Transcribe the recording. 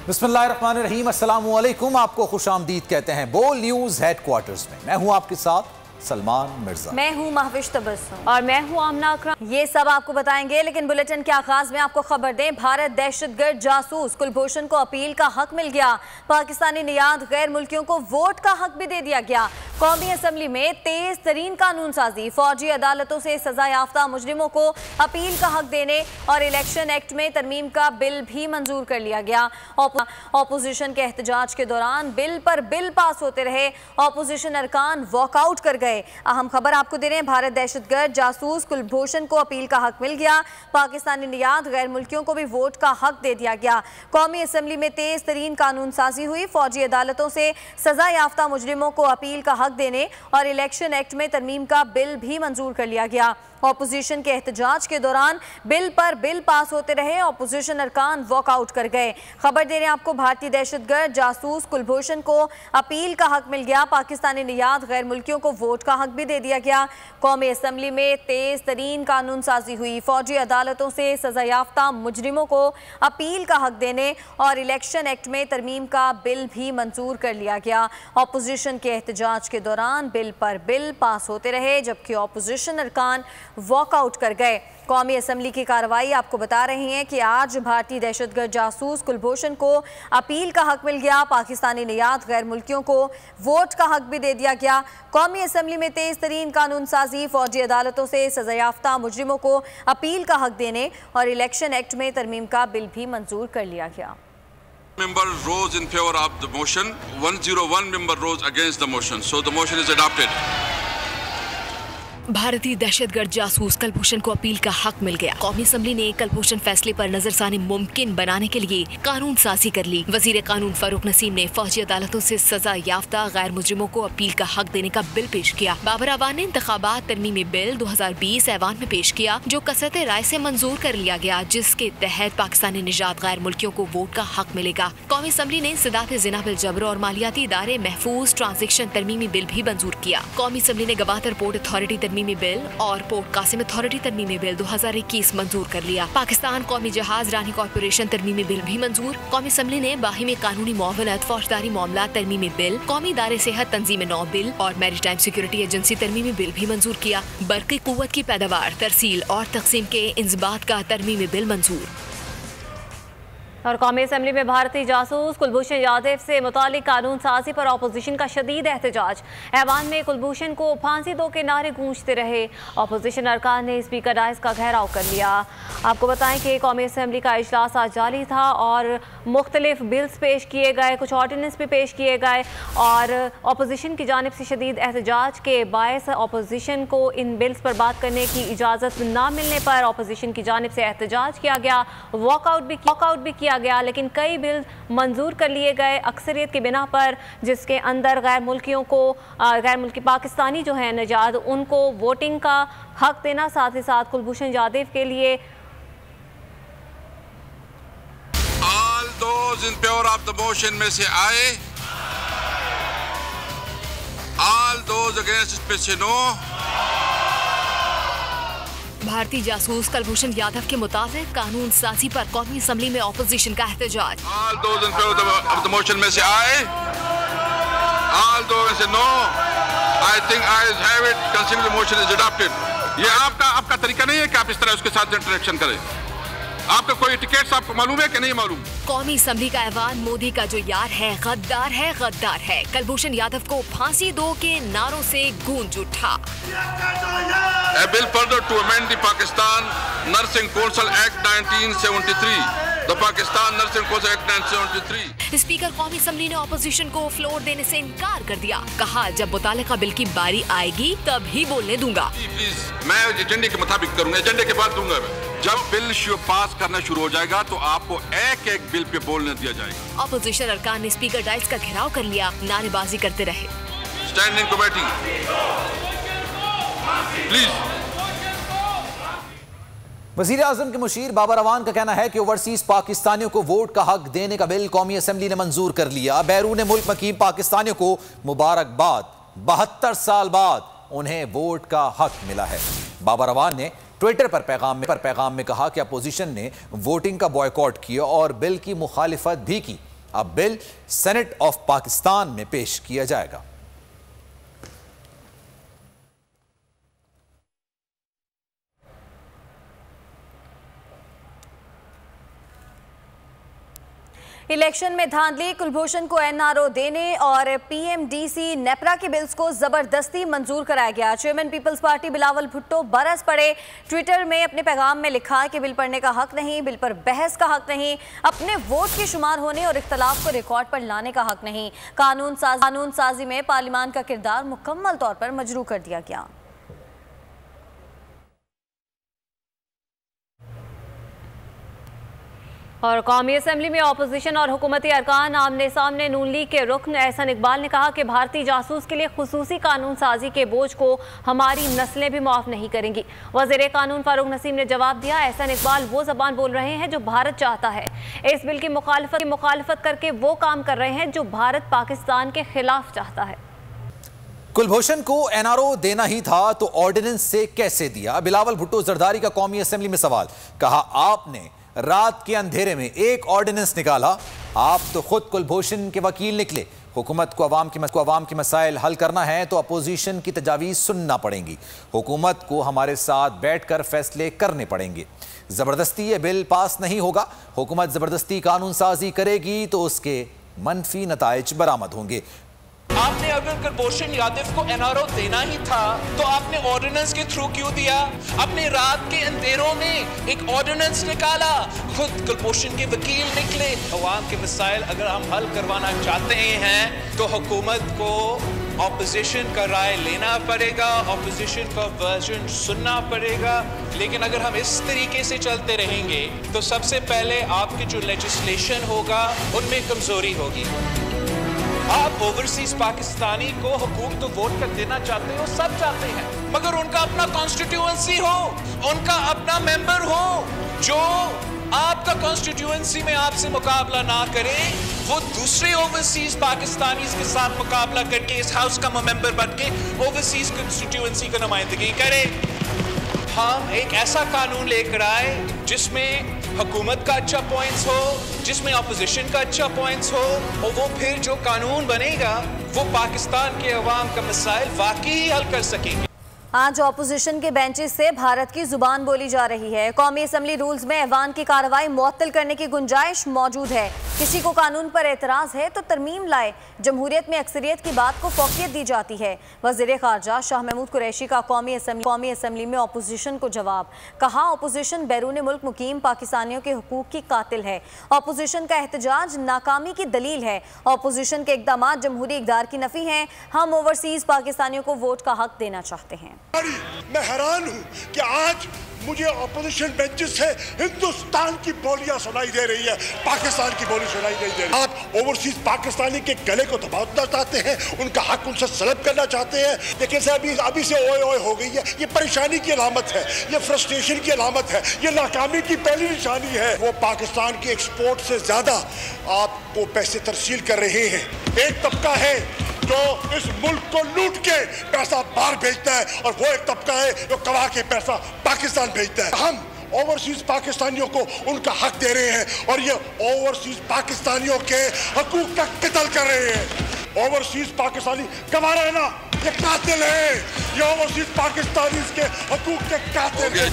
बिस्मिल्लाहिर्रहमानिर्रहीम, अस्सलाम वालेकुम। आपको खुशामदीद कहते हैं बोल न्यूज हेडक्वार्टर्स में। मैं हूं आपके साथ सलमान मिर्जा। मैं हूं महविश तबस्सुम और मैं हूं आमना अकरम। ये सब आपको बताएंगे, लेकिन बुलेटिन के आगाज में आपको खबर दें, भारत दहशतगर्द जासूस कुलभूषण को अपील का हक मिल गया। पाकिस्तानी नियाद गैर मुल्कियों को वोट का हक भी दे दिया गया। कौमी असम्बली में तेज तरीन कानून साजी, फौजी अदालतों से सजा याफ्ता मुजरिमों को अपील का हक देने और इलेक्शन एक्ट में तरमीम का बिल भी मंजूर कर लिया गया। ऑपोजिशन के एहतजाज के दौरान बिल पर बिल पास होते रहे, ऑपोजिशन अरकान वॉकआउट कर गए। अहम खबर आपको दे रहे हैं, भारत दहशतगर्द जासूस कुलभूषण को अपील का हक मिल गया। पाकिस्तानी नियाद गैर मुल्कियों को भी वोट का हक दे दिया गया। कौमी असम्बली में तेज तरीन कानून साजी हुई, फौजी अदालतों से सजा याफ्ता मुजरिमों को अपील का हक देने और इलेक्शन एक्ट में तरमीम का बिल भी मंजूर कर लिया गया। ऑपोजिशन के एहतजाज के दौरान बिल पर बिल पास होते रहे, ऑपोजिशन अरकान वॉकआउट कर गए। खबर दे रहे हैं आपको, भारतीय दहशतगर्द जासूस कुलभूषण को अपील का हक मिल गया। पाकिस्तानी नियाद गैर मुल्कियों को वोट का हक भी दे दिया गया। कौमी असम्बली में तेज तरीन कानून साजी हुई, फौजी अदालतों से सजा याफ्ता मुजरिमों को अपील का हक देने और इलेक्शन एक्ट में तरमीम का बिल भी मंजूर कर लिया गया। ऑपोजिशन के एहतजाज के दौरान बिल पर बिल पास होते रहे, जबकि ऑपोजिशन अरकान वॉकआउट कर गए। कौमी असम्बली की कार्रवाई आपको बता रही हैं कि आज भारतीय दहशतगर्द जासूस कुलभूषण को अपील का हक मिल गया। पाकिस्तानी नियाद गैर मुल्कियों को वोट का हक भी दे दिया गया। कौमी असम्बली में तेज तरीन कानून साजी, फौजी अदालतों से सजा याफ्ता मुजरिमों को अपील का हक देने और इलेक्शन एक्ट में तरमीम का बिल भी मंजूर कर लिया गया। Member rose in favor of the motion. 101 member rose against the motion. So the motion is adopted. भारतीय दहशतगर्द जासूस कुलभूषण को अपील का हक मिल गया। कौमी असम्बली ने कुलभूषण फैसले पर नजरसानी मुमकिन बनाने के लिए कानून साजी कर ली। वजीर कानून फारूक नसीम ने फौजी अदालतों से सजा याफ्ता गैर मुजरिमों को अपील का हक देने का बिल पेश किया। बाबर अवान ने इंतखाबात तरमीमी बिल 2020 ऐवान में पेश किया, जो कसरत राय से मंजूर कर लिया गया, जिसके तहत पाकिस्तानी निजात गैर मुल्कियों को वोट का हक मिलेगा। कौमी असम्बली ने इंसदाद ज़िना बिल जबर और मालियाती इदारे महफूज ट्रांजेक्शन तरमीमी बिल भी मंजूर किया। कौमी असम्बली ने गवादर पोर्ट अथॉरिटी तरमीमी बिल और पोर्ट कासिम अथॉरिटी तरमीमी बिल 2021 मंजूर कर लिया। पाकिस्तान कौमी जहाज रानी कॉर्पोरेशन तरमीमी बिल भी मंजूर। कौमी असम्बली ने बाहिमी कानूनी मुआवनत फौजदारी मामला तरमीमी बिल, कौमी इदारे सेहत तंजीम नौ बिल और मैरीटाइम सिक्योरिटी एजेंसी तरमीमी बिल भी मंजूर किया। बरक़ी कुव्वत की पैदावार, तरसील और तकसीम के इंज़बात का तरमीमी बिल मंजूर। और कौमी असम्बली में भारतीय जासूस कुलभूषण यादव से मुतालिक कानून साजी पर अपोजिशन का शदीद एहतजाज। ऐवान में कुलभूषण को फांसी दो के नारे गूंजते रहे। अपोजिशन अरकान ने स्पीकर डाइस का घेराव कर लिया। आपको बताएं कि कौमी असम्बली का इजलास आज जारी था और मुख्तलिफ बिल्स पेश किए गए, कुछ ऑर्डिनेंस भी पेश किए गए और अपोजिशन की जानिब से शदीद एहतजाज के बायस अपोजिशन को इन बिल्स पर बात करने की इजाज़त न मिलने पर अपोजिशन की जानिब से एहतजाज किया गया, वॉकआउट भी किया गया। लेकिन कई बिल मंजूर कर लिए गए अक्सरियत की बिना पर, जिसके अंदर गैर मुल्की पाकिस्तानी जो है निजात, उनको वोटिंग का हक देना, साथ ही साथ कुलभूषण यादव के लिए All those in favor of the motion में से आए, all those against it में से नो। भारतीय जासूस कुलभूषण यादव के मुताबिक कानून साजी पर कौमी असम्बली में ऑपोजिशन का एहतजाज। All those in favor of the motion में से आए, all those में से no. I think ayes have it. Consider the motion is adopted. ये आपका तरीका नहीं है कि आप इस तरह उसके साथ इंटरेक्शन करें। आपका कोई टिकट्स आपको मालूम है कि नहीं मालूम? कौमी असम्बली का ऐवान मोदी का जो यार है, गद्दार है। कुलभूषण यादव को फांसी दो के नारों से गूंज उठा। A bill further to amend the Pakistan Nursing Council Act 1973. The Pakistan Nursing Council Act 1973. Speaker कौमी असम्बली ने ऑपोजिशन को फ्लोर देने से इनकार कर दिया। कहा, जब मुतालिका बिल की बारी आएगी तभी बोलने दूंगा। प्लीज, मैं एजेंडे के मुताबिक करूंगा, एजेंडे के बाद दूंगा। जब बिल पास करना शुरू हो जाएगा तो आपको एक एक बिल पे बोलने दिया जाएगा। ऑपोजिशन अरकान ने स्पीकर डाइस का घेराव कर लिया, नारेबाजी करते रहे। Standing committee please. वज़ीर आज़म के मुशीर बाबर अवान का कहना है कि ओवरसीज पाकिस्तानियों को वोट का हक देने का बिल कौमी असम्बली ने मंजूर कर लिया। बैरून मुल्क मकीम पाकिस्तानियों को मुबारकबाद, 72 साल बाद उन्हें वोट का हक मिला है। बाबर अवान ने ट्विटर पर पैगाम में कहा कि अपोजिशन ने वोटिंग का बॉयकॉट किया और बिल की मुखालिफत भी की। अब बिल सेनेट ऑफ पाकिस्तान में पेश किया जाएगा। इलेक्शन में धांधली, कुलभूषण को एनआरओ देने और पीएमडीसी नेपरा के बिल्स को जबरदस्ती मंजूर कराया गया। चेयरमैन पीपल्स पार्टी बिलावल भुट्टो बरस पड़े। ट्विटर में अपने पैगाम में लिखा है कि बिल पढ़ने का हक नहीं, बिल पर बहस का हक नहीं, अपने वोट के शुमार होने और इख्तलाफ को रिकॉर्ड पर लाने का हक नहीं। कानून साजी में पार्लियामान का किरदार मुकम्मल तौर पर मजरू कर दिया गया। और कौमी असेंबली में अपोजिशन और हुकूमती अरकान आमने सामने। नून लीग के रुकन एहसन इकबाल ने कहा कि भारतीय जासूस के लिए खुसूसी कानून साजी के बोझ को हमारी नस्लें भी माफ नहीं करेंगी। वज़ीर कानून फारूक नसीम ने जवाब दिया, एहसन इकबाल वो जबान बोल रहे हैं जो भारत चाहता है। इस बिल की मुखालफत करके वो काम कर रहे हैं जो भारत पाकिस्तान के खिलाफ चाहता है। कुलभूषण को एनआरओ देना ही था तो ऑर्डिनेंस से कैसे दिया? बिलावल भुट्टो जरदारी का कौमी असेंबली में सवाल। कहा, आपने रात के अंधेरे में एक ऑर्डिनेंस निकाला, आप तो खुद कुलभूषण के वकील निकले। हुकूमत को अवाम के मसाइल हल करना है तो अपोजिशन की तजावीज़ सुनना पड़ेंगी। हुकूमत को हमारे साथ बैठकर फैसले करने पड़ेंगे। जबरदस्ती ये बिल पास नहीं होगा। हुकूमत जबरदस्ती कानून साजी करेगी तो उसके मनफी नताइज बरामद होंगे। आपने अगर कुलभूषण यादव को एनआरओ देना ही था तो आपने ऑर्डिनेंस के थ्रू क्यों दिया? अपने रात के अंधेरों में एक ऑर्डिनेंस निकाला, खुद कुलभूषण के वकील निकले। अवाम के मसाइल अगर हम हल करवाना चाहते हैं तो हुकूमत को ऑपोजिशन का राय लेना पड़ेगा, ऑपोजिशन का वर्जन सुनना पड़ेगा। लेकिन अगर हम इस तरीके से चलते रहेंगे तो सबसे पहले आपकी जो लेजिस्लेशन होगा उनमें कमजोरी होगी। आप ओवरसीज पाकिस्तानी को हुकूक तो वोट कर देना चाहते हो, सब चाहते हैं, मगर उनका अपना कॉन्स्टिट्यूएंसी हो, उनका अपना मेंबर हो जो आपका कॉन्स्टिट्यूएंसी में आपसे मुकाबला ना करे, वो दूसरे ओवरसीज पाकिस्तानी के साथ मुकाबला करके इस हाउस का मेंबर बन के ओवरसीज कॉन्स्टिट्यूएंसी का नुमाइंदगी करे। हम एक ऐसा कानून लेकर आए जिसमें हुकूमत का अच्छा पॉइंट्स हो, जिसमें अपोजिशन का अच्छा पॉइंट्स हो, और वो फिर जो कानून बनेगा वो पाकिस्तान के अवाम का मसाइल वाकई हल कर सकेंगे। आज अपोजिशन के बेंचेस से भारत की जुबान बोली जा रही है। कौमी असेंबली रूल्स में ऐवान की कार्रवाई मुअत्तल करने की गुंजाइश मौजूद है। किसी को कानून पर एतराज है तो तरमीम लाए। जमहूरियत में अक्सरियत की बात को फौकियत दी जाती है। वज़ीर ख़ारजा शाह महमूद कुरैशी का कौमी असेंबली में अपोजिशन को जवाब। कहा, अपोजिशन बैरून मुल्क मुकीम पाकिस्तानियों के हुकूक की कातिल है। अपोजिशन का एहतजाज नाकामी की दलील है। अपोजिशन के इक़दामात जमहूरी इक़दार की नफ़ी हैं। हम ओवरसीज़ पाकिस्तानियों को वोट का हक देना चाहते हैं। मैं हैरान हूं कि आज मुझे अपोजिशन बेंचेस से हिंदुस्तान की बोलियां सुनाई दे रही है, पाकिस्तान की बोली सुनाई नहीं दे रही। आप ओवरसीज पाकिस्तानी के गले को दबाना चाहते हैं, उनका हक उनसे सलब करना चाहते हैं। लेकिन से अभी से ओए ओए हो गई है। ये परेशानी की अलामत है, ये फ्रस्ट्रेशन की अलामत है, ये नाकामी की पहली निशानी है। वो पाकिस्तान की एक्सपोर्ट से ज्यादा आपको पैसे तरसील कर रहे हैं। एक तबका है जो इस मुल्क को लूट के पैसा बाहर भेजता है और वो एक तबका है जो कमा के पैसा पाकिस्तान भेजता है। हम ओवरसीज पाकिस्तानियों को उनका हक दे रहे हैं और ये ओवरसीज पाकिस्तानियों के हकूक का कत्ल कर रहे हैं। ओवरसीज पाकिस्तानी कमा रहे हैं ना, ये कातिल है। ये ओवरसीज पाकिस्तानी के हकूक के कातिल है।